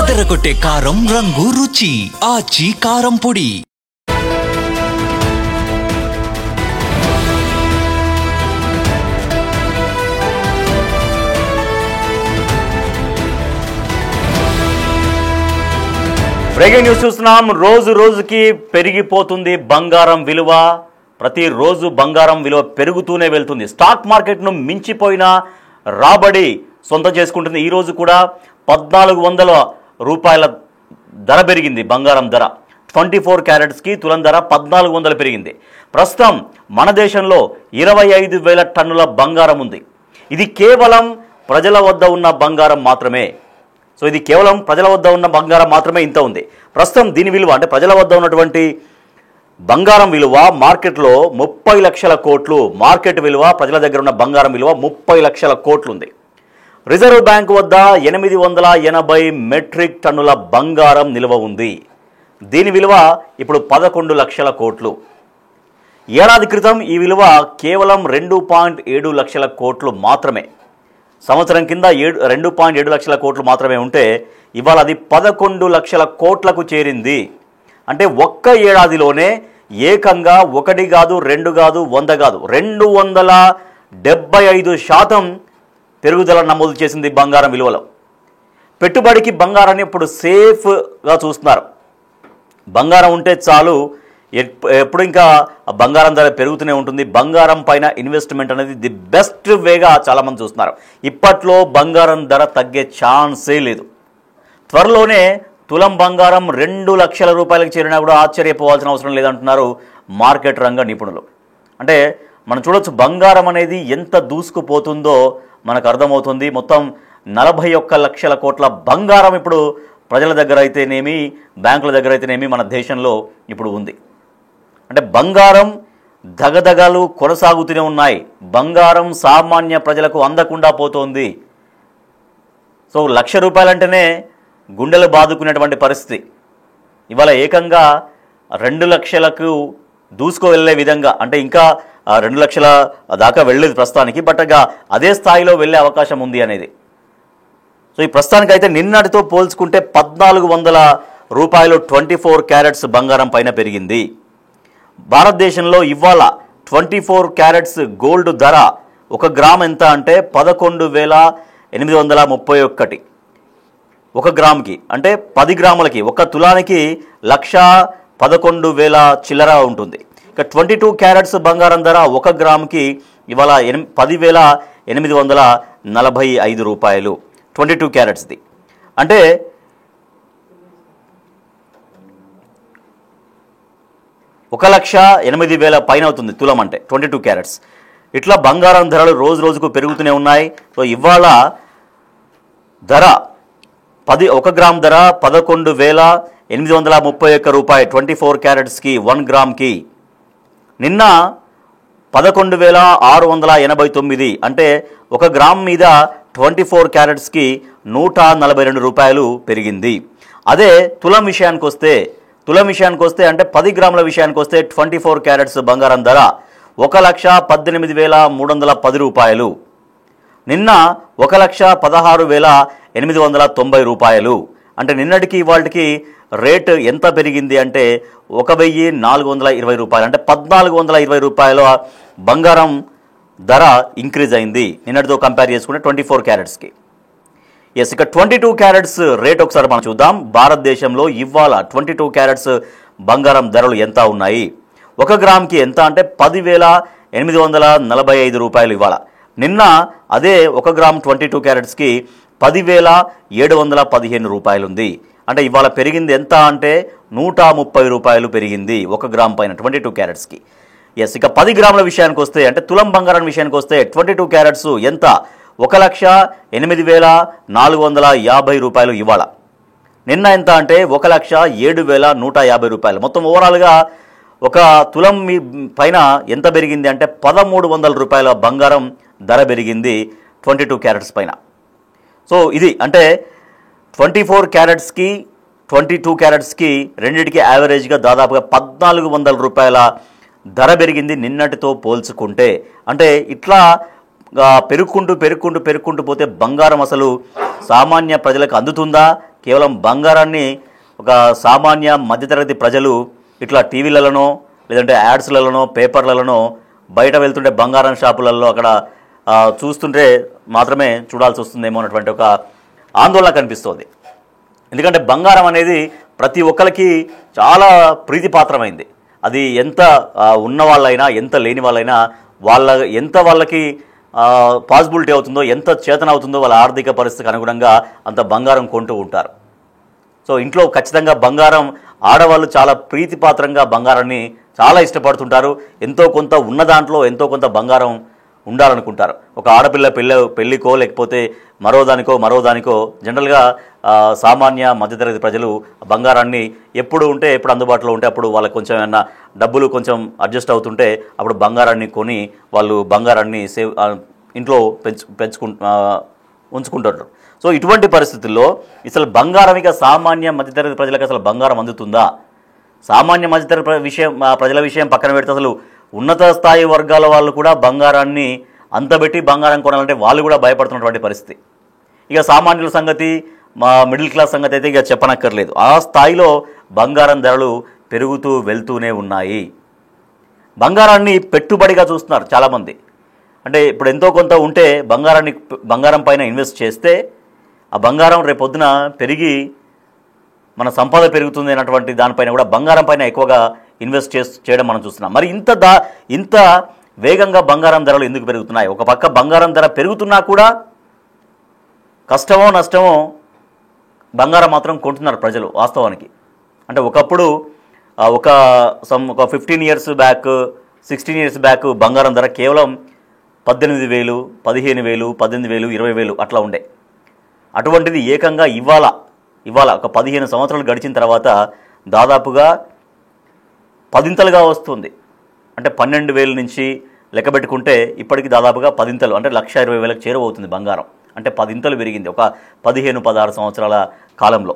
అదరగొట్టే కారం రంగు రుచి ఆచి కారం పొడి. బ్రేకింగ్ న్యూస్ చూస్తున్నాం. రోజు రోజుకి పెరిగిపోతుంది బంగారం విలువ. ప్రతిరోజు బంగారం విలువ పెరుగుతూనే వెళ్తుంది. స్టాక్ మార్కెట్ను మించిపోయిన రాబడి సొంతం చేసుకుంటుంది. ఈరోజు కూడా 1400 రూపాయల ధర పెరిగింది. బంగారం ధర 24 క్యారెట్స్కి తులం ధర 1400 పెరిగింది. ప్రస్తుతం మన దేశంలో 25,000 టన్నుల బంగారం ఉంది. ఇది కేవలం ప్రజల వద్ద ఉన్న బంగారం మాత్రమే. ఇది కేవలం ప్రజల వద్ద ఉన్న బంగారం మాత్రమే ఇంత ఉంది. ప్రస్తుతం దీని విలువ అంటే ప్రజల వద్ద ఉన్నటువంటి బంగారం విలువ మార్కెట్లో 30 లక్షల కోట్లు. మార్కెట్ విలువ ప్రజల దగ్గర ఉన్న బంగారం విలువ 30 లక్షల కోట్లు ఉంది. రిజర్వ్ బ్యాంక్ వద్ద 880 మెట్రిక్ టన్నుల బంగారం నిల్వ ఉంది. దీని విలువ ఇప్పుడు 11 లక్షల కోట్లు. ఏడాది క్రితం ఈ విలువ కేవలం 2.7 లక్షల కోట్లు మాత్రమే. సంవత్సరం కింద 2.7 లక్షల కోట్లు మాత్రమే ఉంటే ఇవాళ అది 11 లక్షల కోట్లకు చేరింది. అంటే ఒక్క ఏడాదిలోనే ఏకంగా 1 కాదు 2 కాదు 100 కాదు 275% పెరుగుదల నమోదు చేసింది బంగారం విలువలో. పెట్టుబడికి బంగారాన్ని ఇప్పుడు సేఫ్గా చూస్తున్నారు. బంగారం ఉంటే చాలు, ఎప్పుడు ఇంకా బంగారం ధర పెరుగుతూనే ఉంటుంది. బంగారం పైన ఇన్వెస్ట్మెంట్ అనేది ది బెస్ట్ వేగా చాలామంది చూస్తున్నారు. ఇప్పట్లో బంగారం ధర తగ్గే ఛాన్సే లేదు. త్వరలోనే తులం బంగారం 2 లక్షల రూపాయలకు చేరినా కూడా ఆశ్చర్యపోవాల్సిన అవసరం లేదంటున్నారు మార్కెట్ రంగ నిపుణులు. అంటే మనం చూడొచ్చు బంగారం అనేది ఎంత దూసుకుపోతుందో మనకు అర్థమవుతుంది. మొత్తం 41 లక్షల కోట్ల బంగారం ఇప్పుడు ప్రజల దగ్గర అయితేనేమి బ్యాంకుల దగ్గర అయితేనేమి మన దేశంలో ఇప్పుడు ఉంది. అంటే బంగారం దగదగలు కొనసాగుతూనే ఉన్నాయి. బంగారం సామాన్య ప్రజలకు అందకుండా పోతోంది. ₹1,00,000 రూపాయలంటేనే గుండెలు బాదుకునేటువంటి పరిస్థితి. ఇవాళ ఏకంగా 2 లక్షలకు దూసుకు వెళ్ళే విధంగా, అంటే ఇంకా 2 లక్షల దాకా వెళ్ళేది ప్రస్తుతానికి, బట్ అదే స్థాయిలో వెళ్ళే అవకాశం ఉంది అనేది. ఈ ప్రస్తుతానికైతే నిన్నటితో పోల్చుకుంటే 1400 రూపాయలు 24 క్యారెట్స్ బంగారం పైన పెరిగింది. భారతదేశంలో ఇవాళ 24 క్యారెట్స్ గోల్డ్ ధర 1 గ్రామ్ ఎంత అంటే 11,831. 1 గ్రామ్కి అంటే 10 గ్రాములకి 1 తులానికి 1,11,000 చిల్లర ఉంటుంది. ఇక 22 క్యారెట్స్ బంగారం ధర 1 గ్రామ్కి ఇవాళ 10,845 రూపాయలు 22 క్యారెట్స్ది. అంటే 1,08,000 పైన అవుతుంది తులం అంటే 22 క్యారెట్స్. ఇట్లా బంగారం ధరలు రోజు రోజుకు పెరుగుతూనే ఉన్నాయి. ఇవాళ ధర 1 గ్రామ్ ధర 11,831 రూపాయలు 24 క్యారెట్స్కి 1 గ్రామ్కి. నిన్న 11,689, అంటే 1 గ్రామ్ మీద 24 క్యారెట్స్కి 142 రూపాయలు పెరిగింది. అదే తులం విషయానికి వస్తే అంటే 10 గ్రాముల విషయానికి వస్తే 24 క్యారెట్స్ బంగారం ధర 1,18,310 రూపాయలు. నిన్న 1,16,890 రూపాయలు. అంటే నిన్నటికి ఇవాళకి రేటు ఎంత పెరిగింది అంటే 1,420 రూపాయలు. అంటే 1,420 రూపాయల బంగారం ధర ఇంక్రీజ్ అయింది నిన్నటితో కంపేర్ చేసుకుంటే 24 క్యారెట్స్కి. ఇక 22 క్యారెట్స్ రేట్ ఒకసారి మనం చూద్దాం. భారతదేశంలో ఇవాళ 22 క్యారెట్స్ బంగారం ధరలు ఎంత ఉన్నాయి? 1 గ్రామ్కి ఎంత అంటే 10,845 రూపాయలు ఇవాళ. నిన్న అదే 1 గ్రామ్ 22 క్యారెట్స్కి 10,715 రూపాయలు ఉంది. అంటే ఇవాళ పెరిగింది ఎంత అంటే 130 రూపాయలు పెరిగింది 1 గ్రామ్ పైన 22 క్యారెట్స్కి. ఇక 10 గ్రాముల విషయానికి వస్తే అంటే తులం బంగారం విషయానికి వస్తే 22 క్యారెట్స్ ఎంత 1,08,450 రూపాయలు ఇవాళ. నిన్న ఎంత అంటే 1,07,150 రూపాయలు. మొత్తం ఓవరాల్గా 1 తులం పైన ఎంత పెరిగింది అంటే 1,300 రూపాయల బంగారం ధర పెరిగింది 22 క్యారెట్స్ పైన. ఇది అంటే 24 క్యారెట్స్కి 22 క్యారెట్స్కి రెండింటికి యావరేజ్గా దాదాపుగా 1,400 రూపాయల ధర పెరిగింది నిన్నటితో పోల్చుకుంటే. అంటే ఇట్లా పెరుగుకుంటూ పోతే బంగారం అసలు సామాన్య ప్రజలకు అందుతుందా? కేవలం బంగారాన్ని ఒక సామాన్య మధ్యతరగతి ప్రజలు ఇట్లా టీవీలలోనో లేదంటే యాడ్స్లలోనో పేపర్లలోనో బయట వెళ్తుంటే బంగారం షాపులలో అక్కడ చూస్తుంటే మాత్రమే చూడాల్సి వస్తుందేమో అన్నటువంటి ఒక ఆందోళన కనిపిస్తోంది. ఎందుకంటే బంగారం అనేది ప్రతి ఒక్కరికి చాలా ప్రీతిపాత్రమైంది. అది ఎంత ఉన్న వాళ్ళైనా ఎంత లేని వాళ్ళైనా ఎంత వాళ్ళకి పాసిబిలిటీ అవుతుందో, ఎంత చేతన అవుతుందో వాళ్ళ ఆర్థిక పరిస్థితికి అనుగుణంగా అంత బంగారం కొంటూ ఉంటారు. సో ఇంట్లో ఖచ్చితంగా బంగారం, ఆడవాళ్ళు చాలా ప్రీతిపాత్రంగా బంగారాన్ని చాలా ఇష్టపడుతుంటారు. ఎంతో కొంత ఉన్న దాంట్లో ఎంతో కొంత బంగారం ఉండాలనుకుంటారు. ఒక ఆడపిల్ల పెళ్ళికో లేకపోతే మరో దానికో జనరల్గా సామాన్య మధ్యతరగతి ప్రజలు బంగారాన్ని ఎప్పుడు అందుబాటులో ఉంటే అప్పుడు వాళ్ళకి కొంచెం ఏమన్నా డబ్బులు కొంచెం అడ్జస్ట్ అవుతుంటే అప్పుడు బంగారాన్ని కొని వాళ్ళు బంగారాన్ని ఇంట్లో ఉంచుకుంటారు. సో ఇటువంటి పరిస్థితుల్లో అసలు బంగారం ఇక సామాన్య మధ్యతరగతి ప్రజలకు అసలు బంగారం అందుతుందా? సామాన్య మధ్యతరగతి ప్రజల విషయం పక్కన పెడితే అసలు ఉన్నత స్థాయి వర్గాల వాళ్ళు కూడా బంగారాన్ని అంతబెట్టి బంగారం కొనాలంటే వాళ్ళు కూడా భయపడుతున్నటువంటి పరిస్థితి. ఇక సామాన్యుల సంగతి, మా మిడిల్ క్లాస్ సంగతి అయితే ఇక చెప్పనక్కర్లేదు. ఆ స్థాయిలో బంగారం ధరలు పెరుగుతూ వెళ్తూనే ఉన్నాయి. బంగారాన్ని పెట్టుబడిగా చూస్తున్నారు చాలామంది. అంటే ఇప్పుడు ఎంతో కొంత ఉంటే బంగారం పైన ఇన్వెస్ట్ చేస్తే ఆ బంగారం రేపొద్దున పెరిగి మన సంపద పెరుగుతుంది అన్నటువంటి దానిపైన కూడా బంగారం పైన ఎక్కువగా ఇన్వెస్ట్ చేయడం మనం చూస్తున్నాం. మరి ఇంత వేగంగా బంగారం ధరలు ఎందుకు పెరుగుతున్నాయి? ఒక పక్క బంగారం ధర పెరుగుతున్నా కూడా కష్టమో నష్టమో బంగారం మాత్రం కొంటున్నారు ప్రజలు వాస్తవానికి. అంటే ఒకప్పుడు ఒక 15 years బ్యాక్, 16 years బ్యాక్ బంగారం ధర కేవలం 18,000, 15,000, 18,000, 20,000 అట్లా ఉండే. అటువంటిది ఏకంగా ఇవాళ ఒక 15 సంవత్సరాలు గడిచిన తర్వాత దాదాపుగా 10 వస్తుంది. అంటే 12,000 నుంచి లెక్క పెట్టుకుంటే ఇప్పటికి దాదాపుగా 10 అంటే 1,20,000 చేరువవుతుంది బంగారం. అంటే 10 పెరిగింది ఒక 15-16 సంవత్సరాల కాలంలో.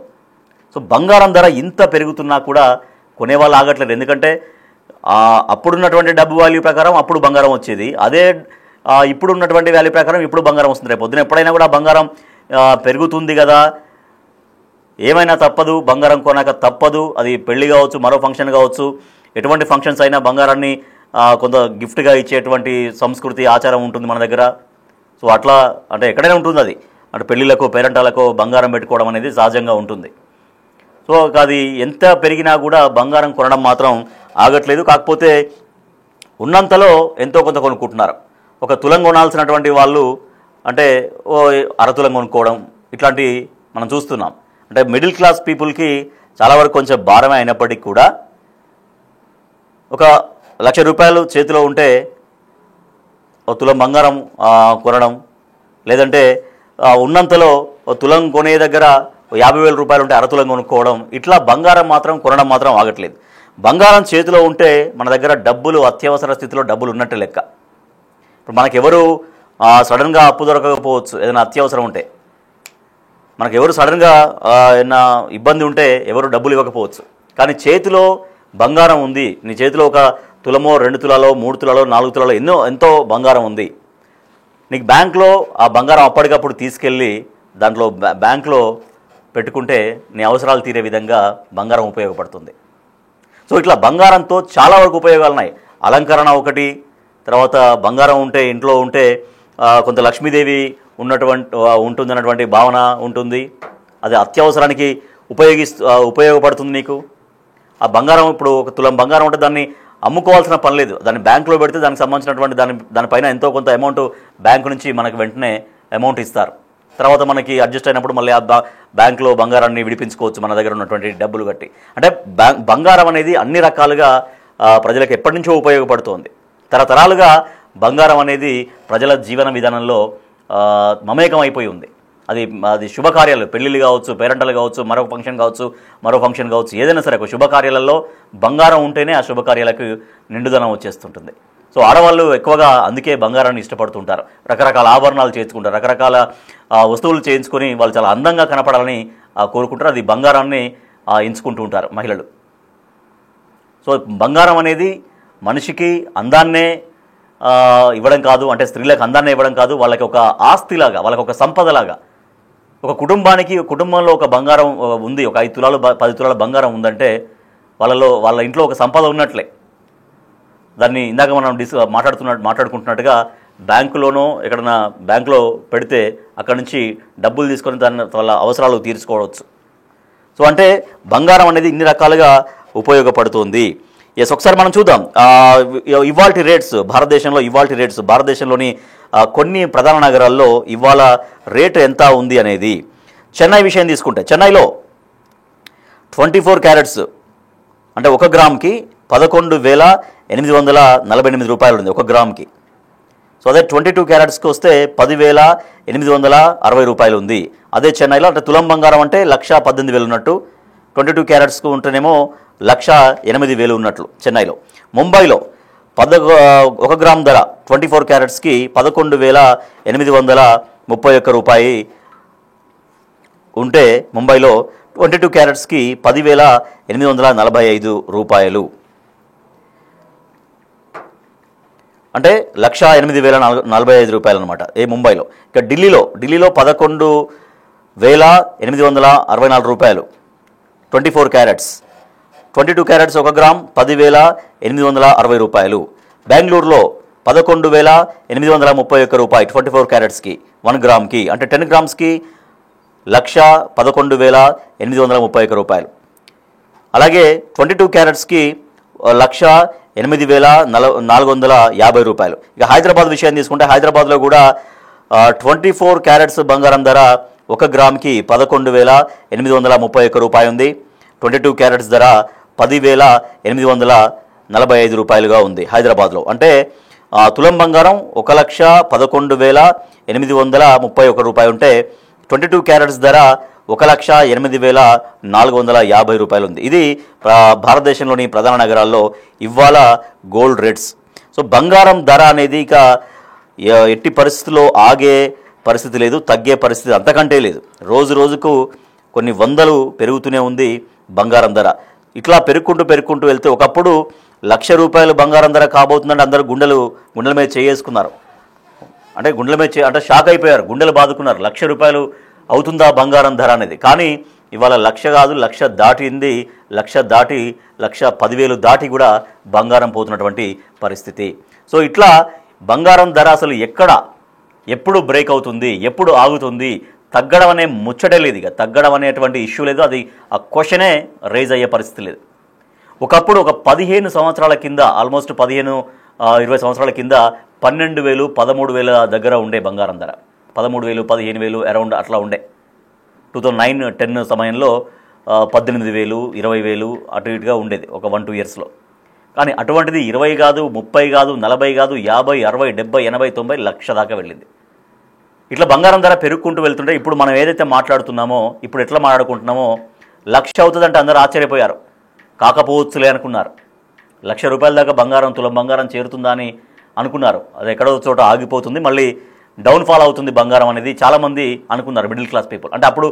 సో బంగారం ధర ఇంత పెరుగుతున్నా కూడా కొనేవాళ్ళు ఆగట్లేదు. ఎందుకంటే అప్పుడున్నటువంటి డబ్బు వాల్యూ ప్రకారం అప్పుడు బంగారం వచ్చేది, అదే ఇప్పుడు ఉన్నటువంటి వాల్యూ ప్రకారం ఇప్పుడు బంగారం వస్తుంది. రేపు పొద్దున ఎప్పుడైనా కూడా బంగారం పెరుగుతుంది కదా, ఏమైనా తప్పదు, బంగారం కొనాక తప్పదు. అది పెళ్లి కావచ్చు, మరో ఫంక్షన్ కావచ్చు, ఎటువంటి ఫంక్షన్స్ అయినా బంగారాన్ని కొంత గిఫ్ట్గా ఇచ్చేటువంటి సంస్కృతి ఆచారం ఉంటుంది మన దగ్గర. సో అట్లా అంటే ఎక్కడైనా ఉంటుంది అది. అంటే పెళ్ళిళ్ళకో పేరంటాలకో బంగారం పెట్టుకోవడం అనేది సహజంగా ఉంటుంది. సో అది ఎంత పెరిగినా కూడా బంగారం కొనడం మాత్రం ఆగట్లేదు. కాకపోతే ఉన్నంతలో ఎంతో కొంత కొనుక్కుంటున్నారు. ఒక తులం కొనాల్సినటువంటి వాళ్ళు అంటే అరతులం కొనుక్కోవడం ఇట్లాంటివి మనం చూస్తున్నాం. అంటే మిడిల్ క్లాస్ పీపుల్కి చాలా వరకు కొంచెం భారమే అయినప్పటికీ కూడా ఒక ₹1,00,000 చేతిలో ఉంటే ఒక తులం బంగారం కొనడం, లేదంటే ఉన్నంతలో తులం కొనే దగ్గర ₹50,000 ఉంటే అరతులం కొనుక్కోవడం, ఇట్లా బంగారం మాత్రం కొనడం మాత్రం ఆగట్లేదు. బంగారం చేతిలో ఉంటే మన దగ్గర డబ్బులు, అత్యవసర స్థితిలో డబ్బులు ఉన్నట్టే లెక్క. ఇప్పుడు మనకెవరు సడన్గా అప్పు దొరకకపోవచ్చు, ఏదైనా అత్యవసరం ఉంటే మనకెవరు సడన్గా ఏదైనా ఇబ్బంది ఉంటే ఎవరు డబ్బులు ఇవ్వకపోవచ్చు. కానీ చేతిలో బంగారం ఉంది, నీ చేతిలో ఒక తులమో, 2 తులాలో, 3 తులాలో, 4 తులాలో ఎంతో బంగారం ఉంది. నీకు బ్యాంక్లో ఆ బంగారం అప్పటికప్పుడు తీసుకెళ్ళి దాంట్లో బ్యాంక్లో పెట్టుకుంటే నీ అవసరాలు తీరే విధంగా బంగారం ఉపయోగపడుతుంది. సో ఇట్లా బంగారంతో చాలా వరకు ఉపయోగాలు ఉన్నాయి. అలంకరణ ఒకటి, తర్వాత బంగారం ఉంటే ఇంట్లో ఉంటే కొంత లక్ష్మీదేవి ఉంటుందన్నటువంటి భావన ఉంటుంది. అది అత్యవసరానికి ఉపయోగపడుతుంది నీకు. ఆ బంగారం ఇప్పుడు ఒక తులం బంగారం ఉంటే దాన్ని అమ్ముకోవాల్సిన పని లేదు. దాన్ని బ్యాంకులో పెడితే దానికి సంబంధించినటువంటి దానిపైన ఎంతో కొంత అమౌంట్ బ్యాంకు నుంచి మనకు వెంటనే అమౌంట్ ఇస్తారు. తర్వాత మనకి అడ్జస్ట్ అయినప్పుడు మళ్ళీ ఆ బ్యాంకులో బంగారాన్ని విడిపించుకోవచ్చు మన దగ్గర ఉన్నటువంటి డబ్బులు కట్టి. అంటే బంగారం అనేది అన్ని రకాలుగా ప్రజలకు ఎప్పటి నుంచో ఉపయోగపడుతోంది. తరతరాలుగా బంగారం అనేది ప్రజల జీవన విధానంలో మమేకం అయిపోయి ఉంది. అది శుభకార్యాలు, పెళ్ళిళ్ళు కావచ్చు, పేరంటలు కావచ్చు, మరో ఫంక్షన్ కావచ్చు, ఏదైనా సరే ఒక శుభకార్యాలలో బంగారం ఉంటేనే ఆ శుభకార్యాలకు నిండుదనం వచ్చేస్తుంటుంది. సో ఆడవాళ్ళు ఎక్కువగా అందుకే బంగారాన్ని ఇష్టపడుతుంటారు. రకరకాల ఆభరణాలు చేయించుకుంటారు, రకరకాల వస్తువులు చేయించుకొని వాళ్ళు చాలా అందంగా కనపడాలని కోరుకుంటారు. అది బంగారాన్ని ఎంచుకుంటూ ఉంటారు మహిళలు. సో బంగారం అనేది మనిషికి అందాన్నే ఇవ్వడం కాదు, అంటే స్త్రీలకు అందాన్నే ఇవ్వడం కాదు, వాళ్ళకి ఒక ఆస్తిలాగా, వాళ్ళకి ఒక సంపదలాగా, ఒక కుటుంబంలో ఒక బంగారం ఉంది, ఒక 5 తులాలు 10 తులాల బంగారం ఉందంటే వాళ్ళ ఇంట్లో ఒక సంపద ఉన్నట్లే. దాన్ని ఇందాక మనం మాట్లాడుకుంటున్నట్టుగా బ్యాంకులోనో ఎక్కడన్నా బ్యాంకులో పెడితే అక్కడ నుంచి డబ్బులు తీసుకొని దాన్ని వాళ్ళ అవసరాలు తీర్చుకోవచ్చు. సో అంటే బంగారం అనేది ఇన్ని రకాలుగా ఉపయోగపడుతుంది. ఎస్, ఒకసారి మనం చూద్దాం ఇవాల్టి రేట్స్. భారతదేశంలోని కొన్ని ప్రధాన నగరాల్లో ఇవాళ రేటు ఎంత ఉంది అనేది. చెన్నై విషయం తీసుకుంటే చెన్నైలో 24 క్యారెట్స్ అంటే 1 గ్రామ్కి 11,848 రూపాయలు ఉంది 1 గ్రామ్కి. సో అదే 22 క్యారెట్స్కి వస్తే 10,860 రూపాయలు ఉంది అదే చెన్నైలో. అంటే తులం బంగారం అంటే 1,18,000 ఉన్నట్టు, 22 క్యారెట్స్కు ఉంటేనేమో 1,08,000 ఉన్నట్లు చెన్నైలో. ముంబైలో 1 గ్రామ్ ధర 24 క్యారెట్స్కి 11,831 రూపాయి ఉంటే ముంబైలో 22 క్యారెట్స్కి 10,845 రూపాయలు, అంటే 1,08,045 రూపాయలు అనమాట ముంబైలో. ఇక ఢిల్లీలో 11,864 రూపాయలు 24 క్యారెట్స్. 22 క్యారెట్స్ 1 గ్రామ్ 10,860 రూపాయలు. బెంగళూరులో 11,831 రూపాయలు 24 క్యారెట్స్కి 1 గ్రామ్కి, అంటే 10 గ్రామ్స్కి 1,11,831 రూపాయలు. అలాగే 22 క్యారెట్స్కి 1,08,450 రూపాయలు. ఇక హైదరాబాద్ విషయం తీసుకుంటే హైదరాబాద్లో కూడా 24 క్యారెట్స్ బంగారం ధర 1 గ్రామ్కి 11,831 రూపాయి ఉంది. 22 క్యారెట్స్ ధర 10,845 రూపాయలుగా ఉంది హైదరాబాద్లో. అంటే తులం బంగారం 1,11,831 రూపాయలు ఉంటే 22 క్యారెట్స్ ధర 1,08,450 రూపాయలు ఉంది. ఇది భారతదేశంలోని ప్రధాన నగరాల్లో ఇవాళ గోల్డ్ రేట్స్. సో బంగారం ధర అనేది ఇక ఎట్టి పరిస్థితుల్లో ఆగే పరిస్థితి లేదు, తగ్గే పరిస్థితి అంతకంటే లేదు. రోజు రోజుకు కొన్ని వందలు పెరుగుతూనే ఉంది బంగారం ధర. ఇట్లా పెరుగుకుంటూ వెళ్తే ఒకప్పుడు ₹1,00,000 బంగారం ధర కాబోతుందంటే అందరూ గుండెల మీద చేసుకున్నారు. అంటే గుండెల మీద అంటే షాక్ అయిపోయారు, గుండెలు బాదుకున్నారు. ₹1,00,000 అవుతుందా బంగారం ధర అనేది. కానీ ఇవాళ 1,00,000 కాదు, 1,00,000 దాటింది. 1,00,000 దాటి 1,10,000 దాటి కూడా బంగారం పోతున్నటువంటి పరిస్థితి. సో ఇట్లా బంగారం ధర అసలు ఎప్పుడు బ్రేక్ అవుతుంది, ఎప్పుడు ఆగుతుంది, తగ్గడం అనే ముచ్చటే లేదు. ఇక తగ్గడం అనేటువంటి ఇష్యూ లేదు, అది ఆ క్వశ్చనే రైజ్ అయ్యే పరిస్థితి లేదు. ఒకప్పుడు ఒక 15 సంవత్సరాల కింద, ఆల్మోస్ట్ 15-20 సంవత్సరాల కింద 12,000 13,000 దగ్గర ఉండే బంగారం ధర. 13,000 15,000 అరౌండ్ అట్లా ఉండే. 2009-10 సమయంలో 18,000 20,000 అటు ఇటుగా ఉండేది ఒక 1-2 ఇయర్స్లో. కానీ అటువంటిది 20 కాదు, 30 కాదు, 40 కాదు, 50, 60, 70, 80, 90, 1,00,000 దాకా వెళ్ళింది. ఇట్లా బంగారం ధర పెరుగుకుంటూ వెళ్తుంటే ఇప్పుడు మనం ఏదైతే మాట్లాడుతున్నామో, ఇప్పుడు ఎట్లా మాట్లాడుకుంటున్నామో 1,00,000 అవుతుందంటే అందరూ ఆశ్చర్యపోయారు. కాకపోవచ్చులే అనుకున్నారు. ₹1,00,000 దాకా బంగారం, తులం బంగారం చేరుతుందా అని అనుకున్నారు. అది ఎక్కడో చోట ఆగిపోతుంది, మళ్ళీ డౌన్ఫాల్ అవుతుంది బంగారం అనేది చాలామంది అనుకున్నారు, మిడిల్ క్లాస్ పీపుల్. అంటే అప్పుడు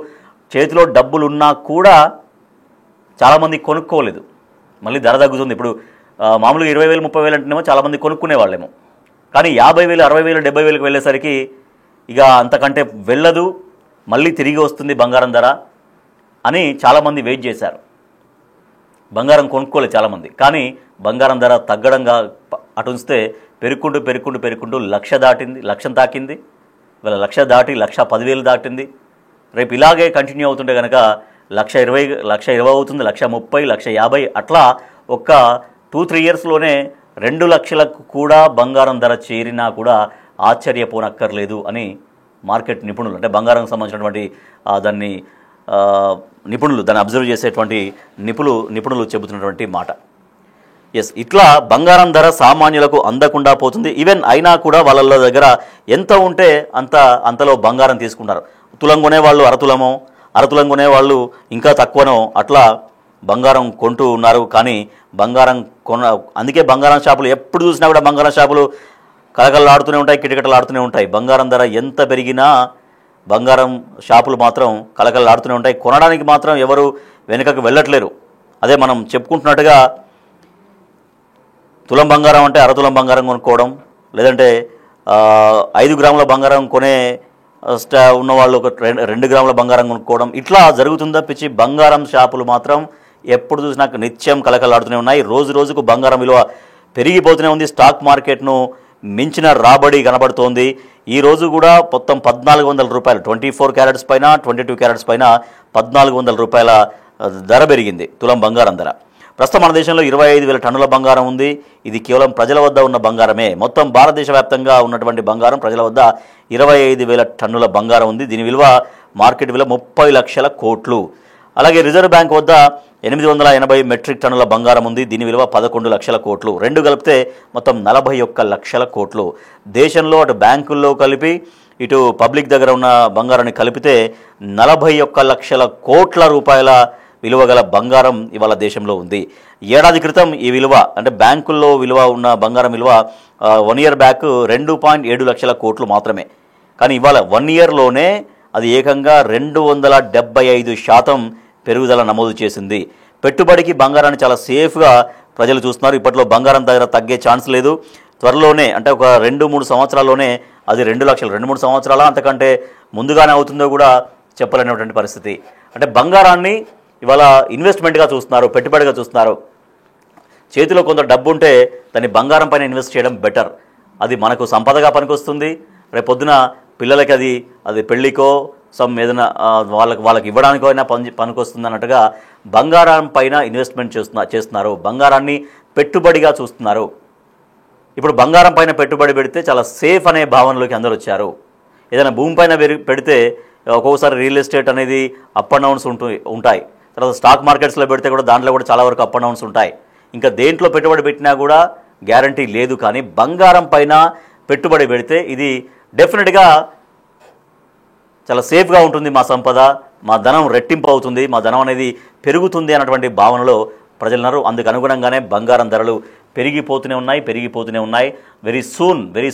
చేతిలో డబ్బులున్నా కూడా చాలామంది కొనుక్కోలేదు, మళ్ళీ ధర తగ్గుతుంది. ఇప్పుడు మామూలుగా 20,000 30,000 అంటేనేమో చాలామంది కొనుక్కునే వాళ్ళేమో. కానీ 50,000 60,000 70,000కి వెళ్ళేసరికి ఇక అంతకంటే వెళ్ళదు, మళ్ళీ తిరిగి వస్తుంది బంగారం ధర అని చాలామంది వెయిట్ చేశారు. బంగారం కొనుక్కోలేదు చాలామంది. కానీ బంగారం ధర తగ్గడంగా అటు ఉంచితే పెరుగుకుంటూ 1,00,000 దాటింది, 1,00,000 తాకింది. ఇవాళ 1,00,000 దాటి 1,10,000 దాటింది. రేపు ఇలాగే కంటిన్యూ అవుతుంటే కనుక 1,20,000 అవుతుంది, 1,30,000 1,50,000 అట్లా ఒక 2-3 ఇయర్స్లోనే 2,00,000కు కూడా బంగారం ధర చేరినా కూడా ఆశ్చర్యపోనక్కర్లేదు అని మార్కెట్ నిపుణులు, అంటే బంగారం సంబంధించినటువంటి దాన్ని నిపుణులు, దాన్ని అబ్జర్వ్ చేసేటువంటి నిపుణులు చెబుతున్నటువంటి మాట. ఎస్, ఇట్లా బంగారం ధర సామాన్యులకు అందకుండా పోతుంది. ఈవెన్ అయినా కూడా వాళ్ళ దగ్గర ఎంత ఉంటే అంతలో బంగారం తీసుకుంటారు. తులం కొనేవాళ్ళు అరతులం కొనేవాళ్ళు ఇంకా తక్కువనో అట్లా బంగారం కొంటూ ఉన్నారు. కానీ అందుకే బంగారం షాపులు ఎప్పుడు చూసినా కూడా బంగారం షాపులు కలకలలాడుతూనే ఉంటాయి, కిటకిటలాడుతూనే ఉంటాయి. బంగారం ధర ఎంత పెరిగినా బంగారం షాపులు మాత్రం కలకలలాడుతూనే ఉంటాయి. కొనడానికి మాత్రం ఎవరు వెనుకకు వెళ్ళట్లేరు. అదే మనం చెప్పుకుంటున్నట్టుగా తులం బంగారం అంటే అరతులం బంగారం కొనుక్కోవడం, లేదంటే 5 గ్రాముల బంగారం కొనే ఉన్న వాళ్ళు ఒక 2 గ్రాముల బంగారం కొనుక్కోవడం ఇట్లా జరుగుతుందా పిచ్చి. బంగారం షాపులు మాత్రం ఎప్పుడు చూసినా నిత్యం కలకలాడుతూనే ఉన్నాయి. రోజు రోజుకు బంగారం విలువ పెరిగిపోతూనే ఉంది. స్టాక్ మార్కెట్ను మించిన రాబడి కనబడుతోంది. ఈ రోజు కూడా మొత్తం 1400 రూపాయలు 24 క్యారెట్స్ పైన 22 క్యారెట్స్ పైన 1400 రూపాయల ధర పెరిగింది తులం బంగారం ధర. ప్రస్తుతం మన దేశంలో 25,000 టన్నుల బంగారం ఉంది. ఇది కేవలం ప్రజల వద్ద ఉన్న బంగారమే. మొత్తం భారతదేశ వ్యాప్తంగా ఉన్నటువంటి బంగారం ప్రజల వద్ద 25,000 టన్నుల బంగారం ఉంది. దీని విలువ మార్కెట్ విలువ 30 లక్షల కోట్లు. అలాగే రిజర్వ్ బ్యాంక్ వద్ద 880 మెట్రిక్ టన్నుల బంగారం ఉంది. దీని విలువ 11 లక్షల కోట్లు. రెండు కలిపితే మొత్తం 41 లక్షల కోట్లు. దేశంలో అటు బ్యాంకుల్లో కలిపి ఇటు పబ్లిక్ దగ్గర ఉన్న బంగారాన్ని కలిపితే 41 లక్షల కోట్ల రూపాయల విలువ గల బంగారం ఇవాళ దేశంలో ఉంది. ఏడాది క్రితం ఈ విలువ అంటే బ్యాంకుల్లో విలువ ఉన్న బంగారం విలువ 1 ఇయర్ బ్యాక్ 2.7 లక్షల కోట్లు మాత్రమే. కానీ ఇవాళ 1 ఇయర్లోనే అది ఏకంగా 275% పెరుగుదల నమోదు చేసింది. పెట్టుబడికి బంగారాన్ని చాలా సేఫ్గా ప్రజలు చూస్తున్నారు. ఇప్పట్లో బంగారం దగ్గర తగ్గే ఛాన్స్ లేదు. త్వరలోనే అంటే ఒక 2-3 సంవత్సరాల్లోనే అది 2 లక్షలు 2-3 సంవత్సరాల అంతకంటే ముందుగానే అవుతుందో కూడా చెప్పలేనటువంటి పరిస్థితి. అంటే బంగారాన్ని ఇవాళ ఇన్వెస్ట్మెంట్గా చూస్తున్నారు, పెట్టుబడిగా చూస్తున్నారు. చేతిలో కొంత డబ్బు ఉంటే దాన్ని బంగారం పైన ఇన్వెస్ట్ చేయడం బెటర్. అది మనకు సంపదగా పనికొస్తుంది. రేపొద్దున పిల్లలకి అది పెళ్ళికో ఏదైనా వాళ్ళకి ఇవ్వడానికో అయినా పనికొస్తుంది అన్నట్టుగా బంగారం పైన ఇన్వెస్ట్మెంట్ చేస్తున్నారు. బంగారాన్ని పెట్టుబడిగా చూస్తున్నారు. ఇప్పుడు బంగారం పైన పెట్టుబడి పెడితే చాలా సేఫ్ అనే భావనలోకి అందరూ వచ్చారు. ఏదైనా భూమి పైన పెడితే ఒక్కొక్కసారి రియల్ ఎస్టేట్ అనేది అప్ అండ్ డౌన్స్ ఉంటాయి. తర్వాత స్టాక్ మార్కెట్స్లో పెడితే కూడా దాంట్లో కూడా చాలా వరకు అప్ అండ్ డౌన్స్ ఉంటాయి. ఇంకా దేంట్లో పెట్టుబడి పెట్టినా కూడా గ్యారంటీ లేదు. కానీ బంగారం పైన పెట్టుబడి పెడితే ఇది డెఫినెట్గా చాలా సేఫ్గా ఉంటుంది. మా సంపద, మా ధనం రెట్టింపు అవుతుంది, మా ధనం అనేది పెరుగుతుంది అన్నటువంటి భావనలో ప్రజలున్నారు. అందుకు అనుగుణంగానే బంగారం ధరలు పెరిగిపోతూనే ఉన్నాయి. వెరీ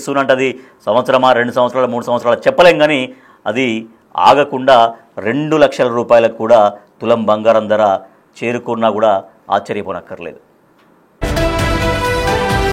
సూన్ అంటే అది సంవత్సరమా 2 సంవత్సరాలు 3 సంవత్సరాలు చెప్పలేం. కానీ అది ఆగకుండా 2 లక్షల రూపాయలకు కూడా తులం బంగారం ధర చేరుకున్నా కూడా ఆశ్చర్యపోనక్కర్లేదు.